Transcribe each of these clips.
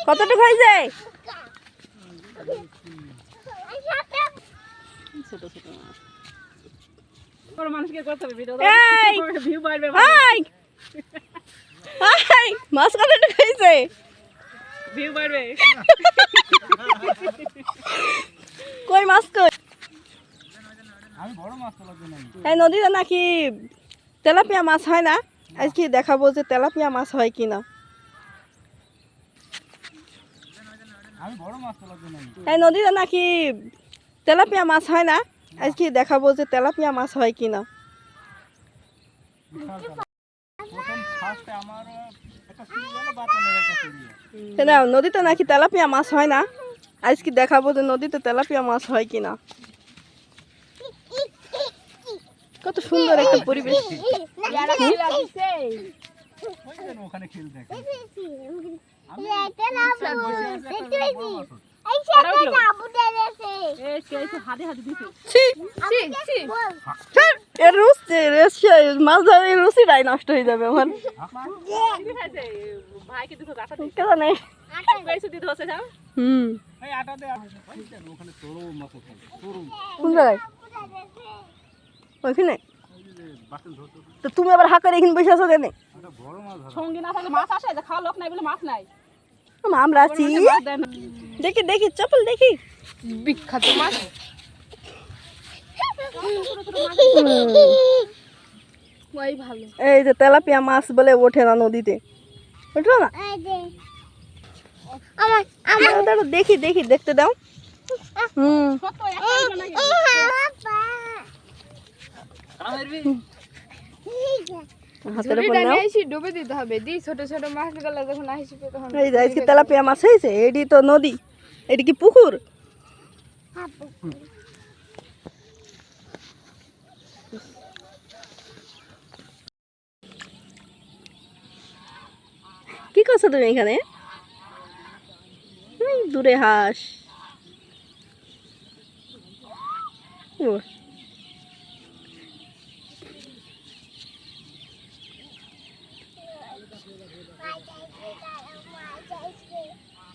কতটুকু হয়েছে? ছোট ছোট মানুষকে করতে হবে ভিডিও, ভিউ বাড়বে। মাছ কতটুকু হয়েছে? ভিউ বাড়বে। কই মাছ কই? এই নদীতে নাকি তেলাপিয়া মাছ হয় না, আজকে দেখাবো যে তেলাপিয়া মাছ হয় কিনা। এই নদীতে নাকি তেলাপিয়া মাছ হয় না, আজকে দেখাবো যে তেলাপিয়া মাছ হয় কিনা। নদীতে নাকি তেলাপিয়া মাছ হয় না, আজকে দেখাবো যে নদীতে তেলাপিয়া মাছ হয় কিনা। কত সুন্দর একটা পরিবেশ। মাছ ধরার রুচিটাই নষ্ট হয়ে যাবে আমার। ওইখানে তো তুমি আবার হাঁকার এখানে বসে আছো কেন? সঙ্গী না থাকলে মাছ আসে, খাওয়া লোক নাই বলে মাছ নাই। আমরা আছি, দেখি দেখি চপল দেখি, বিখ্যাত মাছ। এই যে তেলাপিয়া মাছ বলে ওঠে না নদীতে, ওঠো না। দেখি দেখি দেখতে দাও। ডুবে দিতে হবে, ছোট ছোট মাছ গুলো যখন আসবে তখন। এই যে তেলাপিয়া মাছ হয়েছে, এটি তো নদী, এটি কি পুকুর? কি করছো তুমি এখানে? দূরে হাঁস।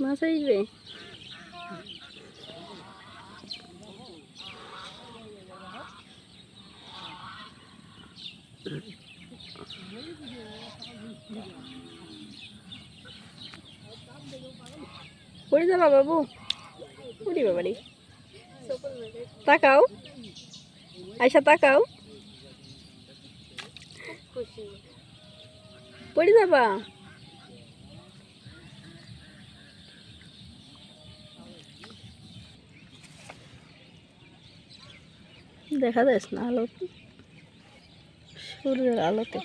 মাছ আসবে। পড়ে যাবা বাবু, উড়ি বাবারি। তাকাও আয়সা, তাকাও, পড়ে যাবা। দেখা যাচ্ছে না আলো, সূর্যের আলোতে।